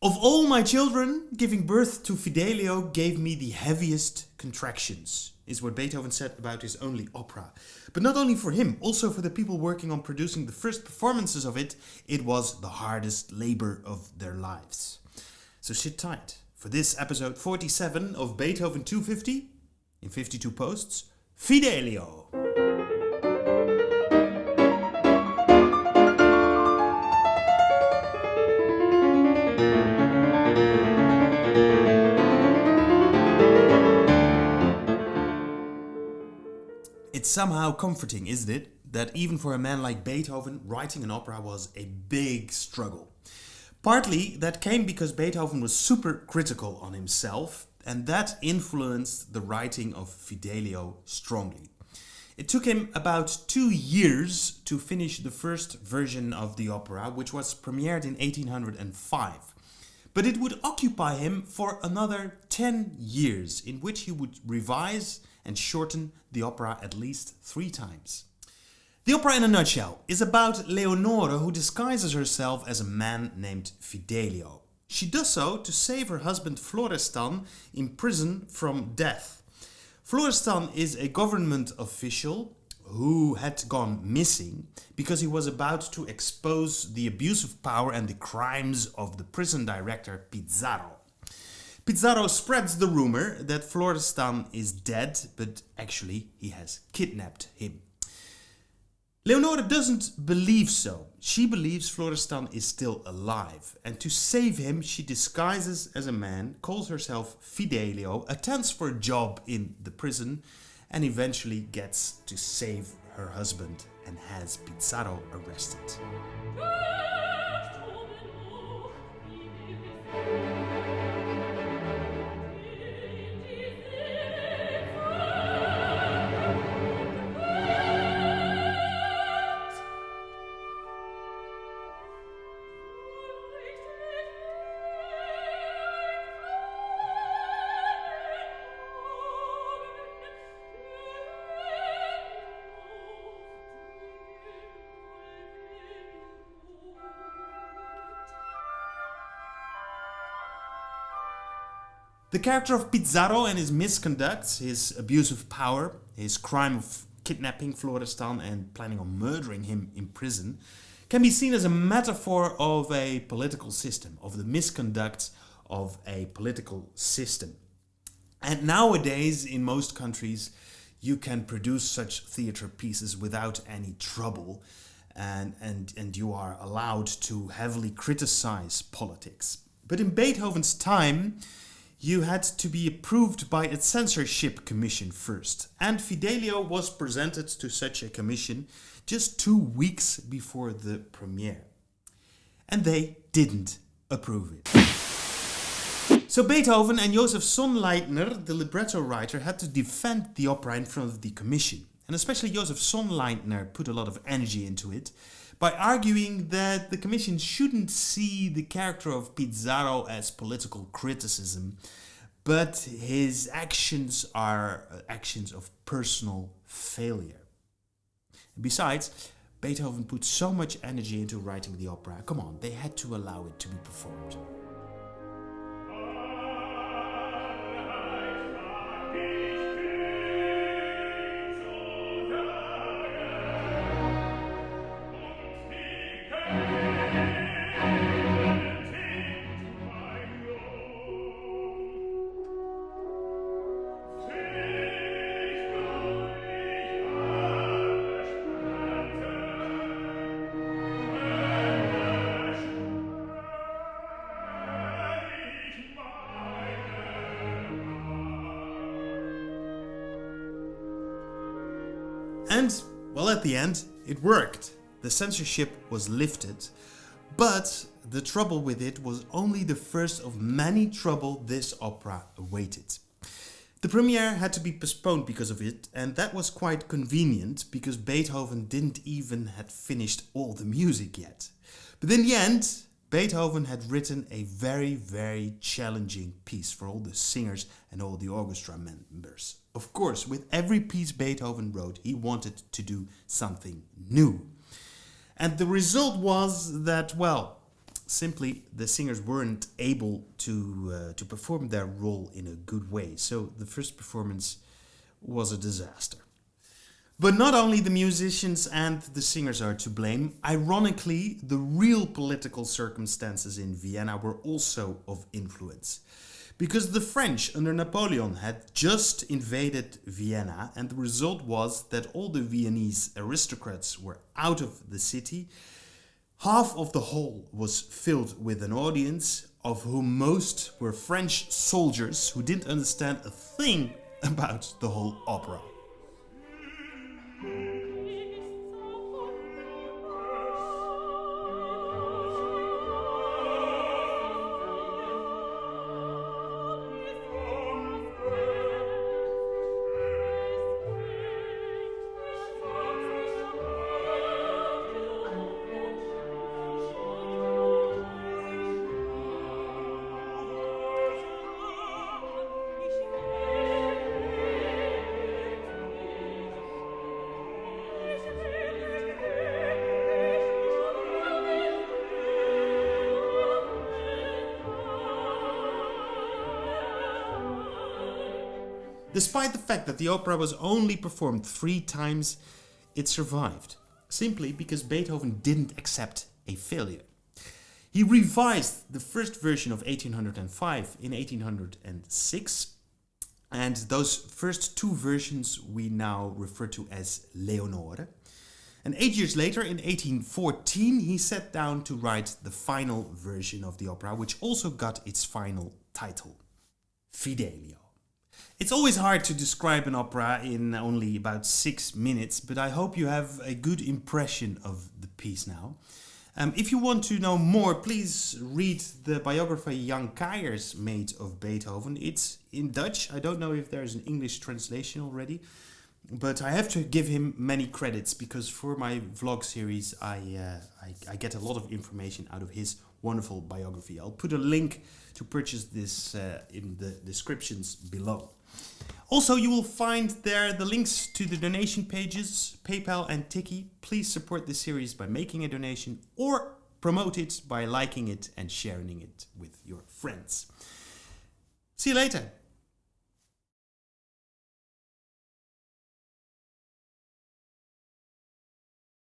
Of all my children, giving birth to Fidelio gave me the heaviest contractions, is what Beethoven said about his only opera. But not only for him, also for the people working on producing the first performances of it, it was the hardest labor of their lives. So sit tight for this episode 47 of Beethoven 250, in 52 posts, Fidelio. It's somehow comforting, isn't it, that even for a man like Beethoven, writing an opera was a big struggle. Partly that came because Beethoven was super critical on himself, and that influenced the writing of Fidelio strongly. It took him about 2 years to finish the first version of the opera, which was premiered in 1805. But it would occupy him for another 10 years, in which he would revise and shorten the opera at least 3 times. The opera in a nutshell is about Leonore, who disguises herself as a man named Fidelio. She does so to save her husband Florestan in prison from death. Florestan is a government official who had gone missing because he was about to expose the abuse of power and the crimes of the prison director Pizarro. Pizarro spreads the rumor that Florestan is dead, but actually he has kidnapped him. Leonore doesn't believe so. She believes Florestan is still alive, and to save him she disguises as a man, calls herself Fidelio, attends for a job in the prison, and eventually gets to save her husband and has Pizarro arrested. The character of Pizarro and his misconduct, his abuse of power, his crime of kidnapping Florestan and planning on murdering him in prison, can be seen as a metaphor of a political system, of the misconduct of a political system. And nowadays, in most countries, you can produce such theater pieces without any trouble, and you are allowed to heavily criticize politics. But in Beethoven's time, you had to be approved by a censorship commission first, and Fidelio was presented to such a commission just 2 weeks before the premiere. And they didn't approve it. So Beethoven and Joseph Sonnleithner, the libretto writer, had to defend the opera in front of the commission. And especially Joseph Sonnleithner put a lot of energy into it, by arguing that the commission shouldn't see the character of Pizarro as political criticism, but his actions are actions of personal failure. Besides, Beethoven put so much energy into writing the opera. Come on, they had to allow it to be performed. And, well, at the end, it worked. The censorship was lifted, but the trouble with it was only the first of many trouble this opera awaited. The premiere had to be postponed because of it, and that was quite convenient because Beethoven didn't even have finished all the music yet. But in the end, Beethoven had written a very, very challenging piece for all the singers and all the orchestra members. Of course, with every piece Beethoven wrote, he wanted to do something new. And the result was that, well, Simply, the singers weren't able to perform their role in a good way. So the first performance was a disaster. But not only the musicians and the singers are to blame. Ironically, the real political circumstances in Vienna were also of influence. Because the French under Napoleon had just invaded Vienna, and the result was that all the Viennese aristocrats were out of the city. Half of the hall was filled with an audience, of whom most were French soldiers who didn't understand a thing about the whole opera. Despite the fact that the opera was only performed 3 times, it survived, simply because Beethoven didn't accept a failure. He revised the first version of 1805 in 1806, and those first 2 versions we now refer to as Leonore. And 8 years later, in 1814, he sat down to write the final version of the opera, which also got its final title, Fidelio. It's always hard to describe an opera in only about 6 minutes, but I hope you have a good impression of the piece now. If you want to know more, please read the biography Jan Keiers made of Beethoven. It's in Dutch. I don't know if there's an English translation already, but I have to give him many credits because for my vlog series I get a lot of information out of his wonderful biography. I'll put a link to purchase this in the descriptions below. Also, you will find there the links to the donation pages, PayPal and Tiki. Please support this series by making a donation or promote it by liking it and sharing it with your friends. See you later.